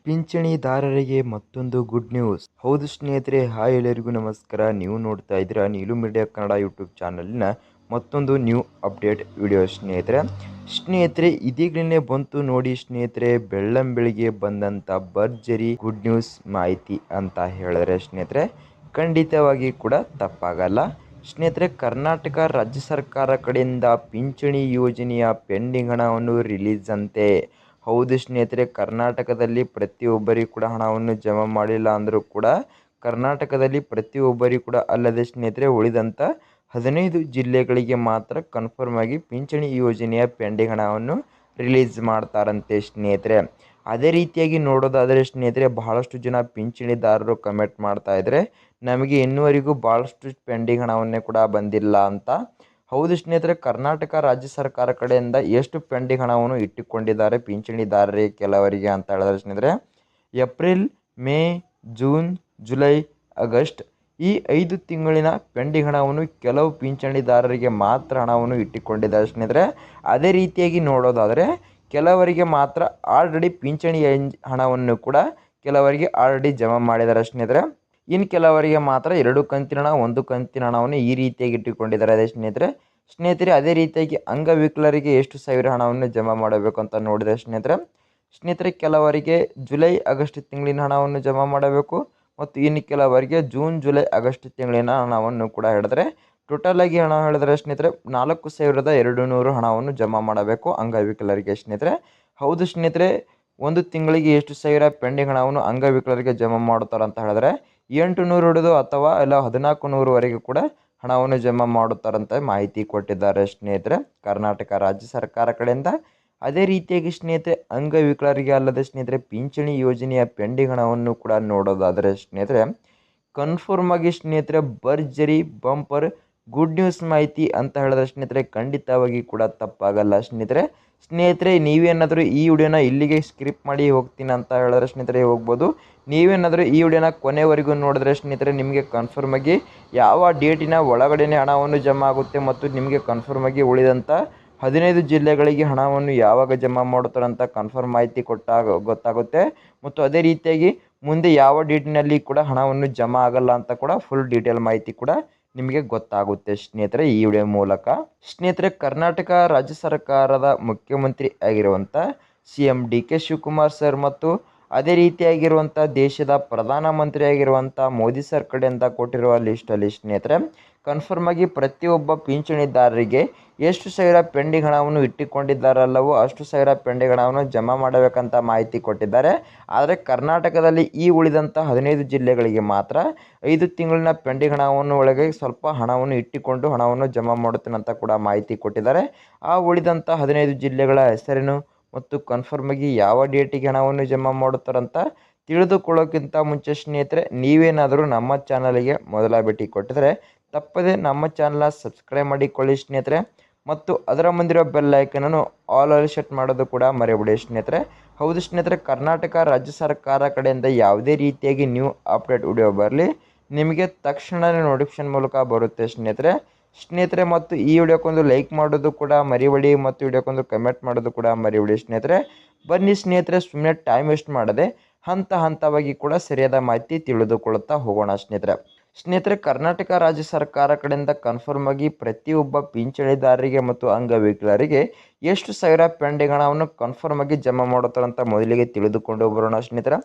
ಪಿಂಚಣಿದಾರರಿಗೆ ಮತ್ತೊಂದು good news. ಹೌದು ಸ್ನೇಹಿತರೆ, ಹಾಯ್ ಎಲ್ಲರಿಗೂ ನಮಸ್ಕಾರ. ನೀವು ನೋಡ್ತಾ ಇದ್ದೀರಾ ನೀಲು ಮೀಡಿಯಾ ಕನ್ನಡ ಯೂಟ್ಯೂಬ್ ಚಾನಲಿನ ಮತ್ತೊಂದು ನ್ಯೂ ಅಪ್ಡೇಟ್ ವಿಡಿಯೋ ಸ್ನೇಹಿತರೆ ಇದೀಗಲೇ ಬಂತು ನೋಡಿ ಸ್ನೇಹಿತರೆ, ಬೆಳ್ಳಂಬೆಳಿಗ್ಗೆ ಬಂದಂಥ ಭರ್ಜರಿ ಗುಡ್ ನ್ಯೂಸ್ ಮಾಹಿತಿ ಅಂತ ಹೇಳಿದ್ರೆ ಸ್ನೇಹಿತರೆ ಖಂಡಿತವಾಗಿ ಕೂಡ ತಪ್ಪಾಗಲ್ಲ. ಸ್ನೇಹಿತರೆ, ಕರ್ನಾಟಕ ರಾಜ್ಯ ಸರ್ಕಾರ ಕಡೆಯಿಂದ ಪಿಂಚಣಿ ಯೋಜನೆಯ ಪೆಂಡಿಂಗ್ ಹಣವನ್ನು ರಿಲೀಸ್ ಅಂತೆ. ಹೌದು ಸ್ನೇಹಿತರೆ, ಕರ್ನಾಟಕದಲ್ಲಿ ಪ್ರತಿಯೊಬ್ಬರಿಗೂ ಕೂಡ ಹಣವನ್ನು ಜಮಾ ಮಾಡಿಲ್ಲ ಅಂದರೂ ಕೂಡ ಕರ್ನಾಟಕದಲ್ಲಿ ಪ್ರತಿಯೊಬ್ಬರಿಗೂ ಕೂಡ ಅಲ್ಲದೆ ಸ್ನೇಹಿತರೆ ಉಳಿದಂಥ 15 ಜಿಲ್ಲೆಗಳಿಗೆ ಮಾತ್ರ ಕನ್ಫರ್ಮ್ ಆಗಿ ಪಿಂಚಣಿ ಯೋಜನೆಯ ಪೆಂಡಿಂಗ್ ಹಣವನ್ನು ರಿಲೀಸ್ ಮಾಡ್ತಾರಂತೆ ಸ್ನೇಹಿತರೆ. ಅದೇ ರೀತಿಯಾಗಿ ನೋಡೋದಾದರೆ ಸ್ನೇಹಿತರೆ, ಬಹಳಷ್ಟು ಜನ ಪಿಂಚಣಿದಾರರು ಕಮೆಂಟ್ ಮಾಡ್ತಾ ಇದ್ದಾರೆ, ನಮಗೆ ಇನ್ನುವರೆಗೂ ಭಾಳಷ್ಟು ಪೆಂಡಿಂಗ್ ಹಣವನ್ನೇ ಕೂಡ ಬಂದಿಲ್ಲ ಅಂತ. ಹೌದು ಸ್ನೇಹಿತರೆ, ಕರ್ನಾಟಕ ರಾಜ್ಯ ಸರ್ಕಾರ ಕಡೆಯಿಂದ ಎಷ್ಟು ಪೆಂಡಿಂಗ್ ಹಣವನ್ನು ಇಟ್ಟುಕೊಂಡಿದ್ದಾರೆ ಪಿಂಚಣಿದಾರರಿಗೆ ಕೆಲವರಿಗೆ ಅಂತ ಹೇಳಿದ್ರೆ ಸ್ನೇಹಿತರೆ, April, May, June, July, August ಈ 5 ತಿಂಗಳಿನ ಪೆಂಡಿಂಗ್ ಹಣವನ್ನು ಕೆಲವು ಪಿಂಚಣಿದಾರರಿಗೆ ಮಾತ್ರ ಹಣವನ್ನು ಇಟ್ಟುಕೊಂಡಿದ್ದಾರೆ ಸ್ನೇಹಿತರೆ. ಅದೇ ರೀತಿಯಾಗಿ ನೋಡೋದಾದರೆ ಕೆಲವರಿಗೆ ಮಾತ್ರ ಆಲ್ರೆಡಿ ಪಿಂಚಣಿ ಹಣವನ್ನು ಕೂಡ ಕೆಲವರಿಗೆ ಆಲ್ರೆಡಿ ಜಮಾ ಮಾಡಿದ್ದಾರೆ ಸ್ನೇಹಿತರೆ. ಇನ್ನು ಕೆಲವರಿಗೆ ಮಾತ್ರ 2 ಕಂತಿನ ಹಣ 1 ಕಂತಿನ ಹಣವನ್ನು ಈ ರೀತಿಯಾಗಿ ಇಟ್ಟುಕೊಂಡಿದ್ದಾರೆ. ಅದೇ ಸ್ನೇಹಿತರೆ ಅದೇ ರೀತಿಯಾಗಿ ಅಂಗವಿಕಲರಿಗೆ ಎಷ್ಟು ಸಾವಿರ ಹಣವನ್ನು ಜಮಾ ಮಾಡಬೇಕು ಅಂತ ನೋಡಿದರೆ ಸ್ನೇಹಿತರೆ ಕೆಲವರಿಗೆ ಜುಲೈ ಆಗಸ್ಟ್ ತಿಂಗಳಿನ ಹಣವನ್ನು ಜಮಾ ಮಾಡಬೇಕು ಮತ್ತು ಇನ್ನು ಕೆಲವರಿಗೆ ಜೂನ್ ಜುಲೈ ಆಗಸ್ಟ್ ತಿಂಗಳಿನ ಹಣವನ್ನು ಕೂಡ ಹೇಳಿದ್ರೆ ಟೋಟಲ್ ಆಗಿ ಹಣ ಹೇಳಿದ್ರೆ ಸ್ನೇಹಿತರೆ 4,200 ಹಣವನ್ನು ಜಮಾ ಮಾಡಬೇಕು ಅಂಗವಿಕಲರಿಗೆ ಸ್ನೇಹಿತರೆ. ಹೌದು ಸ್ನೇಹಿತರೆ, ಒಂದು ತಿಂಗಳಿಗೆ ಎಷ್ಟು ಸಾವಿರ ಪೆಂಡಿಂಗ್ ಹಣವನ್ನು ಅಂಗವಿಕಲರಿಗೆ ಜಮಾ ಮಾಡುತ್ತಾರೆ ಅಂತ ಹೇಳಿದ್ರೆ 800 ಹಿಡಿದು ಅಥವಾ ಎಲ್ಲ 1400ವರೆಗೂ ಕೂಡ ಹಣವನ್ನು ಜಮಾ ಮಾಡುತ್ತಾರಂತ ಮಾಹಿತಿ ಕೊಟ್ಟಿದ್ದಾರೆ ಸ್ನೇಹಿತರೆ ಕರ್ನಾಟಕ ರಾಜ್ಯ ಸರ್ಕಾರ ಕಡೆಯಿಂದ. ಅದೇ ರೀತಿಯಾಗಿ ಸ್ನೇಹಿತರೆ ಅಂಗವಿಕಲರಿಗೆ ಅಲ್ಲದೆ ಸ್ನೇಹಿತರೆ ಪಿಂಚಣಿ ಯೋಜನೆಯ ಪೆಂಡಿಂಗ್ ಹಣವನ್ನು ಕೂಡ ನೋಡೋದಾದರೆ ಸ್ನೇಹಿತರೆ ಕನ್ಫರ್ಮ್ ಆಗಿ ಸ್ನೇಹಿತರೆ ಭರ್ಜರಿ ಬಂಪರ್ ಗುಡ್ ನ್ಯೂಸ್ ಮಾಹಿತಿ ಅಂತ ಹೇಳಿದ್ರೆ ಸ್ನೇಹಿತರೆ ಖಂಡಿತವಾಗಿ ಕೂಡ ತಪ್ಪಾಗಲ್ಲ ಸ್ನೇಹಿತರೆ ನೀವೇನಾದರೂ ಈ ವಿಡಿಯೋನ ಇಲ್ಲಿಗೆ ಸ್ಕಿಪ್ ಮಾಡಿ ಹೋಗ್ತೀನಿ ಅಂತ ಹೇಳಿದ್ರೆ ಸ್ನೇಹಿತರೆ ಹೋಗ್ಬೋದು. ನೀವೇನಾದರೂ ಈ ವಿಡಿಯೋನ ಕೊನೆವರೆಗೂ ನೋಡಿದ್ರೆ ಸ್ನೇಹಿತರೆ ನಿಮಗೆ ಕನ್ಫರ್ಮ್ ಆಗಿ ಯಾವ ಡೇಟಿನ ಒಳಗಡೆನೆ ಹಣವನ್ನು ಜಮಾ ಆಗುತ್ತೆ ಮತ್ತು ನಿಮಗೆ ಕನ್ಫರ್ಮ್ ಆಗಿ ಉಳಿದಂಥ 15 ಜಿಲ್ಲೆಗಳಿಗೆ ಹಣವನ್ನು ಯಾವಾಗ ಜಮಾ ಮಾಡುತ್ತಾರೆ ಅಂತ ಕನ್ಫರ್ಮ್ ಮಾಹಿತಿ ಗೊತ್ತಾಗುತ್ತೆ. ಮತ್ತು ಅದೇ ರೀತಿಯಾಗಿ ಮುಂದೆ ಯಾವ ಡೇಟಿನಲ್ಲಿ ಕೂಡ ಹಣವನ್ನು ಜಮಾ ಆಗಲ್ಲ ಅಂತ ಕೂಡ ಫುಲ್ ಡೀಟೇಲ್ ಮಾಹಿತಿ ಕೂಡ ನಿಮಗೆ ಗೊತ್ತಾಗುತ್ತೆ ಸ್ನೇಹಿತರೆ ಈ ವಿಡಿಯೋ ಮೂಲಕ. ಸ್ನೇಹಿತರೆ, ಕರ್ನಾಟಕ ರಾಜ್ಯ ಸರ್ಕಾರದ ಮುಖ್ಯಮಂತ್ರಿ ಆಗಿರುವಂಥ CM DK ಶಿವಕುಮಾರ್ ಸರ್ ಮತ್ತು ಅದೇ ರೀತಿಯಾಗಿರುವಂಥ ದೇಶದ ಪ್ರಧಾನಮಂತ್ರಿ ಆಗಿರುವಂಥ ಮೋದಿ ಸರ್ ಕಡೆಯಿಂದ ಕೊಟ್ಟಿರುವ ಲಿಸ್ಟಲ್ಲಿ ಸ್ನೇಹಿತರೆ ಕನ್ಫರ್ಮ್ ಆಗಿ ಪ್ರತಿಯೊಬ್ಬ ಪಿಂಚಣಿದಾರರಿಗೆ ಎಷ್ಟು ಸಾವಿರ ಪೆಂಡಿಂಗ್ ಹಣವನ್ನು ಇಟ್ಟುಕೊಂಡಿದ್ದಾರಲ್ಲವೋ ಅಷ್ಟು ಸಾವಿರ ಪೆಂಡಿಂಗ್ ಹಣವನ್ನು ಜಮಾ ಮಾಡಬೇಕಂತ ಮಾಹಿತಿ ಕೊಟ್ಟಿದ್ದಾರೆ. ಆದರೆ ಕರ್ನಾಟಕದಲ್ಲಿ ಈ ಉಳಿದಂಥ 15 ಜಿಲ್ಲೆಗಳಿಗೆ ಮಾತ್ರ 5 ತಿಂಗಳಿನ ಪೆಂಡಿಂಗ್ ಹಣವನ್ನು ಒಳಗೆ ಸ್ವಲ್ಪ ಹಣವನ್ನು ಇಟ್ಟುಕೊಂಡು ಹಣವನ್ನು ಜಮಾ ಮಾಡುತ್ತೇನೆ ಅಂತ ಕೂಡ ಮಾಹಿತಿ ಕೊಟ್ಟಿದ್ದಾರೆ. ಆ ಉಳಿದಂಥ 15 ಜಿಲ್ಲೆಗಳ ಹೆಸರೇನು ಮತ್ತು ಕನ್ಫರ್ಮ್ ಆಗಿ ಯಾವ ಡೇಟಿಗೆ ಹಣವನ್ನು ಜಮಾ ಮಾಡುತ್ತಾರಂತ ತಿಳಿದುಕೊಳ್ಳೋಕ್ಕಿಂತ ಮುಂಚೆ ಸ್ನೇಹಿತರೆ ನೀವೇನಾದರೂ ನಮ್ಮ ಚಾನಲ್ಗೆ ಮೊದಲ ಭೇಟಿ ಕೊಟ್ಟಿದ್ರೆ ತಪ್ಪದೆ ನಮ್ಮ ಚಾನಲ್ನ ಸಬ್ಸ್ಕ್ರೈಬ್ ಮಾಡಿಕೊಳ್ಳಿ ಸ್ನೇಹಿತರೆ ಮತ್ತು ಅದರ ಮುಂದಿರೋ ಬೆಲ್ ಐಕನನ್ನು ಆಲ್ ಸೆಟ್ ಮಾಡೋದು ಕೂಡ ಮರೆಯಬೇಡಿ ಸ್ನೇಹಿತರೆ. ಹೌದು ಸ್ನೇಹಿತರೆ, ಕರ್ನಾಟಕ ರಾಜ್ಯ ಸರ್ಕಾರ ಕಡೆಯಿಂದ ಯಾವುದೇ ರೀತಿಯಾಗಿ ನ್ಯೂ ಅಪ್ಡೇಟ್ ವಿಡಿಯೋ ಬರಲಿ ನಿಮಗೆ ತಕ್ಷಣವೇ ನೋಟಿಫಿಕೇಶನ್ ಮೂಲಕ ಬರುತ್ತೆ ಸ್ನೇಹಿತರೆ ಮತ್ತು ಈ ವಿಡಿಯೋಕ್ಕೊಂದು ಲೈಕ್ ಮಾಡೋದು ಕೂಡ ಮರಿಬೇಡಿ ಮತ್ತು ವಿಡಿಯೋಕ್ಕೊಂದು ಕಮೆಂಟ್ ಮಾಡೋದು ಕೂಡ ಮರಿಬೇಡಿ ಸ್ನೇಹಿತರೆ. ಬನ್ನಿ ಸ್ನೇಹಿತರೆ, ಸುಮ್ಮನೆ ಟೈಮ್ ವೇಸ್ಟ್ ಮಾಡದೆ ಹಂತವಾಗಿ ಕೂಡ ಸರಿಯಾದ ಮಾಹಿತಿ ತಿಳಿದುಕೊಳ್ಳುತ್ತಾ ಹೋಗೋಣ ಸ್ನೇಹಿತರೆ ಕರ್ನಾಟಕ ರಾಜ್ಯ ಸರ್ಕಾರ ಕಡೆಯಿಂದ ಕನ್ಫರ್ಮ್ ಆಗಿ ಪ್ರತಿಯೊಬ್ಬ ಪಿಂಚಣಿದಾರರಿಗೆ ಮತ್ತು ಅಂಗವಿಕಲರಿಗೆ ಎಷ್ಟು ಸಾವಿರ ಪೆಂಡಿಂಗ್ ಹಣವನ್ನು ಕನ್ಫರ್ಮ್ ಆಗಿ ಜಮಾ ಮಾಡುತ್ತಾರೆ ಅಂತ ಮೊದಲಿಗೆ ತಿಳಿದುಕೊಂಡು ಬರೋಣ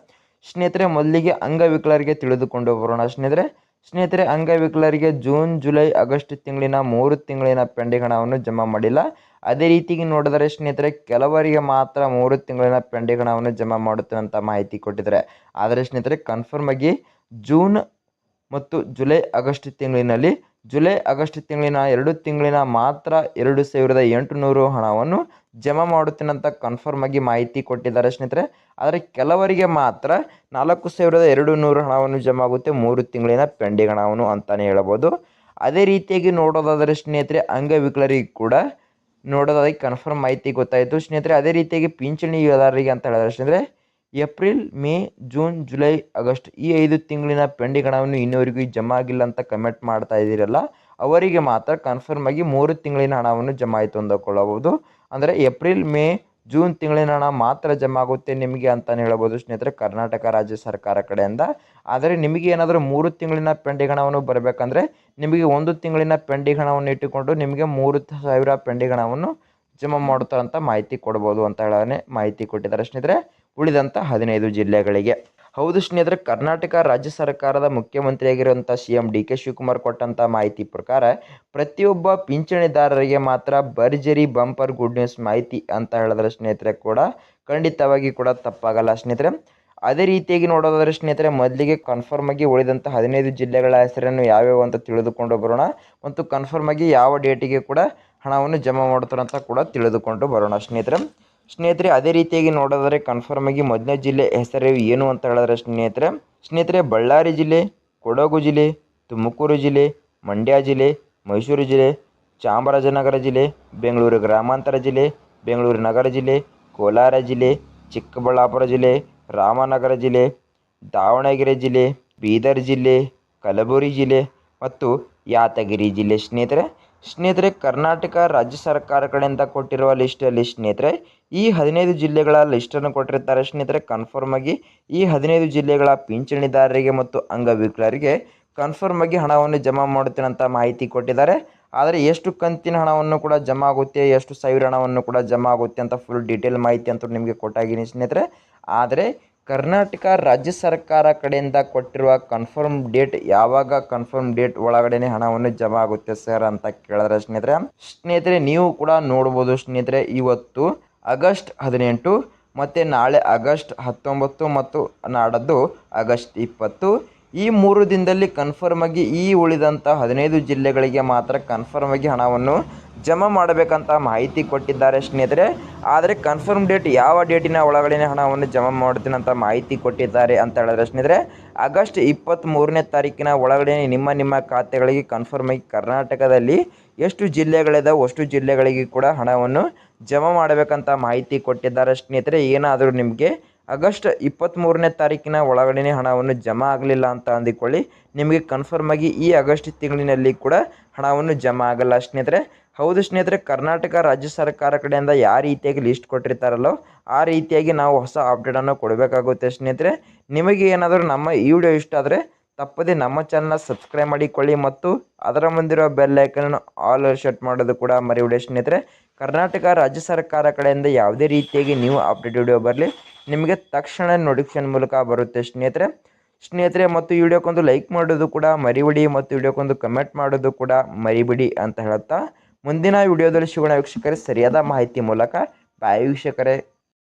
ಸ್ನೇಹಿತರೆ ಮೊದಲಿಗೆ ಅಂಗವಿಕಲರಿಗೆ ತಿಳಿದುಕೊಂಡು ಬರೋಣ ಸ್ನೇಹಿತರೆ ಅಂಗವಿಕಲರಿಗೆ ಜೂನ್ ಜುಲೈ ಆಗಸ್ಟ್ ತಿಂಗಳಿನ 3 ತಿಂಗಳಿನ ಪೆಂಡಿಂಗ್ ಹಣವನ್ನು ಜಮಾ ಮಾಡಿಲ್ಲ. ಅದೇ ರೀತಿಗೆ ನೋಡಿದರೆ ಸ್ನೇಹಿತರೆ ಕೆಲವರಿಗೆ ಮಾತ್ರ 3 ತಿಂಗಳಿನ ಪೆಂಡಿಂಗ್ ಹಣವನ್ನು ಜಮಾ ಮಾಡುತ್ತೇವೆ ಅಂತ ಮಾಹಿತಿ ಕೊಟ್ಟಿದ್ದಾರೆ. ಆದರೆ ಸ್ನೇಹಿತರೆ ಕನ್ಫರ್ಮ್ ಆಗಿ ಜೂನ್ ಮತ್ತು ಜುಲೈ ಆಗಸ್ಟ್ ತಿಂಗಳಿನಲ್ಲಿ ಜುಲೈ ಆಗಸ್ಟ್ ತಿಂಗಳಿನ 2 ತಿಂಗಳಿನ ಮಾತ್ರ 2,800 ಹಣವನ್ನು ಜಮಾ ಮಾಡುತ್ತೇನೆ ಅಂತ ಕನ್ಫರ್ಮ್ ಆಗಿ ಮಾಹಿತಿ ಕೊಟ್ಟಿದ್ದಾರೆ ಸ್ನೇಹಿತರೆ. ಆದರೆ ಕೆಲವರಿಗೆ ಮಾತ್ರ 4,200 ಹಣವನ್ನು ಜಮಾ ಆಗುತ್ತೆ 3 ತಿಂಗಳಿನ ಪೆಂಡಿಂಗ್ ಹಣವನ್ನು ಅಂತಲೇ ಹೇಳ್ಬೋದು. ಅದೇ ರೀತಿಯಾಗಿ ನೋಡೋದಾದರೆ ಸ್ನೇಹಿತರೆ ಅಂಗವಿಕಲರಿಗೆ ಕೂಡ ನೋಡೋದಾದರೆ ಕನ್ಫರ್ಮ್ ಮಾಹಿತಿ ಗೊತ್ತಾಯಿತು ಸ್ನೇಹಿತರೆ. ಅದೇ ರೀತಿಯಾಗಿ ಪಿಂಚಣಿದಾರರಿಗೆ ಅಂತ ಹೇಳಿದ್ರೆ ಸ್ನೇಹಿತರೆ April, May, June, July, August ಈ 5 ತಿಂಗಳಿನ ಪೆಂಡಿಂಗ್ ಹಣವನ್ನು ಇನ್ನೂವರೆಗೂ ಜಮಾ ಆಗಿಲ್ಲ ಅಂತ ಕಮೆಂಟ್ ಮಾಡ್ತಾ ಇದ್ದೀರಲ್ಲ ಅವರಿಗೆ ಮಾತ್ರ ಕನ್ಫರ್ಮ್ ಆಗಿ 3 ತಿಂಗಳಿನ ಹಣವನ್ನು ಜಮಾ ಆಯಿತು ಅಂದುಕೊಳ್ಳಬಹುದು. ಅಂದರೆ ಏಪ್ರಿಲ್, ಮೇ, ಜೂನ್ ತಿಂಗಳಿನ ಹಣ ಮಾತ್ರ ಜಮಾ ಆಗುತ್ತೆ ನಿಮಗೆ ಅಂತಲೇ ಹೇಳ್ಬೋದು ಸ್ನೇಹಿತರೆ, ಕರ್ನಾಟಕ ರಾಜ್ಯ ಸರ್ಕಾರ ಕಡೆಯಿಂದ. ಆದರೆ ನಿಮಗೆ ಏನಾದರೂ 3 ತಿಂಗಳಿನ ಪೆಂಡಿಂಗ್ ಹಣವನ್ನು ಬರಬೇಕಂದ್ರೆ ನಿಮಗೆ 1 ತಿಂಗಳಿನ ಪೆಂಡಿಂಗ್ ಹಣವನ್ನು ಇಟ್ಟುಕೊಂಡು ನಿಮಗೆ 3,000 ಪೆಂಡಿಂಗ್ ಹಣವನ್ನು ಜಮಾ ಮಾಡುತ್ತಾರಂತ ಮಾಹಿತಿ ಕೊಡ್ಬೋದು ಅಂತ ಹೇಳೋನೆ ಮಾಹಿತಿ ಕೊಟ್ಟಿದ್ದಾರೆ ಸ್ನೇಹಿತರೆ ಉಳಿದಂಥ 15 ಜಿಲ್ಲೆಗಳಿಗೆ. ಹೌದು ಸ್ನೇಹಿತರೆ, ಕರ್ನಾಟಕ ರಾಜ್ಯ ಸರ್ಕಾರದ ಮುಖ್ಯಮಂತ್ರಿಯಾಗಿರುವಂಥ CM DK ಶಿವಕುಮಾರ್ ಕೊಟ್ಟಂಥ ಮಾಹಿತಿ ಪ್ರಕಾರ ಪ್ರತಿಯೊಬ್ಬ ಪಿಂಚಣಿದಾರರಿಗೆ ಮಾತ್ರ ಭರ್ಜರಿ ಬಂಪರ್ ಗುಡ್ ನ್ಯೂಸ್ ಮಾಹಿತಿ ಅಂತ ಹೇಳಿದ್ರೆ ಸ್ನೇಹಿತರೆ ಕೂಡ ಖಂಡಿತವಾಗಿ ಕೂಡ ತಪ್ಪಾಗಲ್ಲ ಸ್ನೇಹಿತರೆ. ಅದೇ ರೀತಿಯಾಗಿ ನೋಡೋದಾದ್ರೆ ಸ್ನೇಹಿತರೆ, ಮೊದಲಿಗೆ ಕನ್ಫರ್ಮ್ ಆಗಿ ಉಳಿದಂಥ 15 ಜಿಲ್ಲೆಗಳ ಹೆಸರನ್ನು ಯಾವ್ಯಾವ ಅಂತ ತಿಳಿದುಕೊಂಡು ಬರೋಣ ಮತ್ತು ಕನ್ಫರ್ಮ್ ಆಗಿ ಯಾವ ಡೇಟಿಗೆ ಕೂಡ ಹಣವನ್ನು ಜಮಾ ಮಾಡ್ತಾರಂತ ಕೂಡ ತಿಳಿದುಕೊಂಡು ಬರೋಣ ಸ್ನೇಹಿತರೆ. ಅದೇ ರೀತಿಯಾಗಿ ನೋಡೋದಾದ್ರೆ ಕನ್ಫರ್ಮ್ ಆಗಿ ಮೊದಲನೇ ಜಿಲ್ಲೆ ಹೆಸರು ಏನು ಅಂತ ಹೇಳಿದ್ರೆ ಸ್ನೇಹಿತರೆ ಬಳ್ಳಾರಿ ಜಿಲ್ಲೆ, ಕೊಡಗು ಜಿಲ್ಲೆ, ತುಮಕೂರು ಜಿಲ್ಲೆ, ಮಂಡ್ಯ ಜಿಲ್ಲೆ, ಮೈಸೂರು ಜಿಲ್ಲೆ, ಚಾಮರಾಜನಗರ ಜಿಲ್ಲೆ, ಬೆಂಗಳೂರು ಗ್ರಾಮಾಂತರ ಜಿಲ್ಲೆ, ಬೆಂಗಳೂರು ನಗರ ಜಿಲ್ಲೆ, ಕೋಲಾರ ಜಿಲ್ಲೆ, ಚಿಕ್ಕಬಳ್ಳಾಪುರ ಜಿಲ್ಲೆ, ರಾಮನಗರ ಜಿಲ್ಲೆ, ದಾವಣಗೆರೆ ಜಿಲ್ಲೆ, ಬೀದರ್ ಜಿಲ್ಲೆ, ಕಲಬುರಗಿ ಜಿಲ್ಲೆ ಮತ್ತು ಯಾದಗಿರಿ ಜಿಲ್ಲೆ ಸ್ನೇಹಿತರೆ ಕರ್ನಾಟಕ ರಾಜ್ಯ ಸರ್ಕಾರ ಕಡೆಯಿಂದ ಕೊಟ್ಟಿರುವ ಲಿಸ್ಟಲ್ಲಿ ಸ್ನೇಹಿತರೆ ಈ 15 ಜಿಲ್ಲೆಗಳ ಲಿಸ್ಟನ್ನು ಕೊಟ್ಟಿರ್ತಾರೆ ಸ್ನೇಹಿತರೆ. ಕನ್ಫರ್ಮ್ ಆಗಿ ಈ 15 ಜಿಲ್ಲೆಗಳ ಪಿಂಚಣಿದಾರರಿಗೆ ಮತ್ತು ಅಂಗವಿಕಲರಿಗೆ ಕನ್ಫರ್ಮ್ ಆಗಿ ಹಣವನ್ನು ಜಮಾ ಮಾಡುತ್ತೇನೆ ಅಂತ ಮಾಹಿತಿ ಕೊಟ್ಟಿದ್ದಾರೆ. ಆದರೆ ಎಷ್ಟು ಕಂತಿನ ಹಣವನ್ನು ಕೂಡ ಜಮಾ ಆಗುತ್ತೆ, ಎಷ್ಟು ಸಾವಿರ ಹಣವನ್ನು ಕೂಡ ಜಮಾ ಆಗುತ್ತೆ ಅಂತ ಫುಲ್ ಡೀಟೇಲ್ ಮಾಹಿತಿ ಅಂತೂ ನಿಮಗೆ ಕೊಟ್ಟಾಗಿನಿ ಸ್ನೇಹಿತರೆ. ಆದರೆ ಕರ್ನಾಟಕ ರಾಜ್ಯ ಸರ್ಕಾರ ಕಡೆಯಿಂದ ಕೊಟ್ಟಿರುವ ಕನ್ಫರ್ಮ್ ಡೇಟ್ ಯಾವಾಗ ಕನ್ಫರ್ಮ್ ಡೇಟ್ ಒಳಗಡೆ ಹಣವನ್ನು ಜಮಾ ಆಗುತ್ತೆ ಸರ್ ಅಂತ ಕೇಳಿದ್ರೆ ಸ್ನೇಹಿತರೆ ನೀವು ಕೂಡ ನೋಡ್ಬೋದು ಸ್ನೇಹಿತರೆ, ಇವತ್ತು ಆಗಸ್ಟ್ 18 ಮತ್ತು ನಾಳೆ ಆಗಸ್ಟ್ 19 ಮತ್ತು ನಾಡದ್ದು ಆಗಸ್ಟ್ 20 ಈ 3 ದಿನದಲ್ಲಿ ಕನ್ಫರ್ಮ್ ಆಗಿ ಈ ಉಳಿದಂಥ 15 ಜಿಲ್ಲೆಗಳಿಗೆ ಮಾತ್ರ ಕನ್ಫರ್ಮ್ ಆಗಿ ಹಣವನ್ನು ಜಮಾ ಮಾಡಬೇಕಂತ ಮಾಹಿತಿ ಕೊಟ್ಟಿದ್ದಾರೆ ಸ್ನೇಹಿತರೆ. ಆದರೆ ಕನ್ಫರ್ಮ್ ಡೇಟ್ ಯಾವ ಡೇಟಿನ ಒಳಗಡೆ ಹಣವನ್ನು ಜಮಾ ಮಾಡ್ತೀನಿ ಅಂತ ಮಾಹಿತಿ ಕೊಟ್ಟಿದ್ದಾರೆ ಅಂತ ಹೇಳಿದ್ರೆ ಸ್ನೇಹಿತರೆ ಆಗಸ್ಟ್ 23ನೇ ತಾರೀಕಿನ ಒಳಗಡೆ ನಿಮ್ಮ ಖಾತೆಗಳಿಗೆ ಕನ್ಫರ್ಮ್ ಆಗಿ ಕರ್ನಾಟಕದಲ್ಲಿ ಎಷ್ಟು ಜಿಲ್ಲೆಗಳಿದಾವೆ ಅಷ್ಟು ಜಿಲ್ಲೆಗಳಿಗೆ ಕೂಡ ಹಣವನ್ನು ಜಮಾ ಮಾಡಬೇಕಂತ ಮಾಹಿತಿ ಕೊಟ್ಟಿದ್ದಾರೆ ಸ್ನೇಹಿತರೆ. ಏನಾದರೂ ನಿಮಗೆ ಆಗಸ್ಟ್ 23ನೇ ತಾರೀಕಿನ ಒಳಗಡೆ ಹಣವನ್ನು ಜಮಾ ಆಗಲಿಲ್ಲ ಅಂತ ಅಂದುಕೊಳ್ಳಿ, ನಿಮಗೆ ಕನ್ಫರ್ಮ್ ಆಗಿ ಈ ಆಗಸ್ಟ್ ತಿಂಗಳಿನಲ್ಲಿ ಕೂಡ ಹಣವನ್ನು ಜಮಾ ಆಗಲ್ಲ ಸ್ನೇಹಿತರೆ. ಹೌದು ಸ್ನೇಹಿತರೆ, ಕರ್ನಾಟಕ ರಾಜ್ಯ ಸರ್ಕಾರ ಕಡೆಯಿಂದ ಯಾವ ರೀತಿಯಾಗಿ ಲಿಸ್ಟ್ ಕೊಟ್ಟಿರ್ತಾರಲ್ಲೋ ಆ ರೀತಿಯಾಗಿ ನಾವು ಹೊಸ ಅಪ್ಡೇಟನ್ನು ಕೊಡಬೇಕಾಗುತ್ತೆ ಸ್ನೇಹಿತರೆ. ನಿಮಗೆ ಏನಾದರೂ ನಮ್ಮ ಈ ವಿಡಿಯೋ ಇಷ್ಟ ಆದರೆ ತಪ್ಪದೆ ನಮ್ಮ ಚಾನಲ್ನ ಸಬ್ಸ್ಕ್ರೈಬ್ ಮಾಡಿಕೊಳ್ಳಿ ಮತ್ತು ಅದರ ಮುಂದಿರೋ ಬೆಲ್ ಐಕನನ್ನು ಆಲ್ ಸೆಟ್ ಮಾಡೋದು ಕೂಡ ಮರಿಬೇಡಿ ಸ್ನೇಹಿತರೆ. ಕರ್ನಾಟಕ ರಾಜ್ಯ ಸರ್ಕಾರ ಕಡೆಯಿಂದ ಯಾವುದೇ ರೀತಿಯಾಗಿ ನೀವು ಅಪ್ಡೇಟ್ ವಿಡಿಯೋ ಬರಲಿ ನಿಮಗೆ ತಕ್ಷಣ ನೋಟಿಫಿಕೇಶನ್ ಮೂಲಕ ಬರುತ್ತೆ ಸ್ನೇಹಿತರೆ. ಮತ್ತು ಈ ವಿಡಿಯೋಕ್ಕೊಂದು ಲೈಕ್ ಮಾಡೋದು ಕೂಡ ಮರಿಬೇಡಿ ಮತ್ತು ವಿಡಿಯೋಕ್ಕೊಂದು ಕಮೆಂಟ್ ಮಾಡೋದು ಕೂಡ ಮರಿಬೇಡಿ ಅಂತ ಹೇಳ್ತಾ ಮುಂದಿನ ವಿಡಿಯೋದಲ್ಲಿ ಸಿಗೋಣ ವೀಕ್ಷಕರೇ ಸರಿಯಾದ ಮಾಹಿತಿ ಮೂಲಕ. ಬಾಯ್ ವೀಕ್ಷಕರೇ.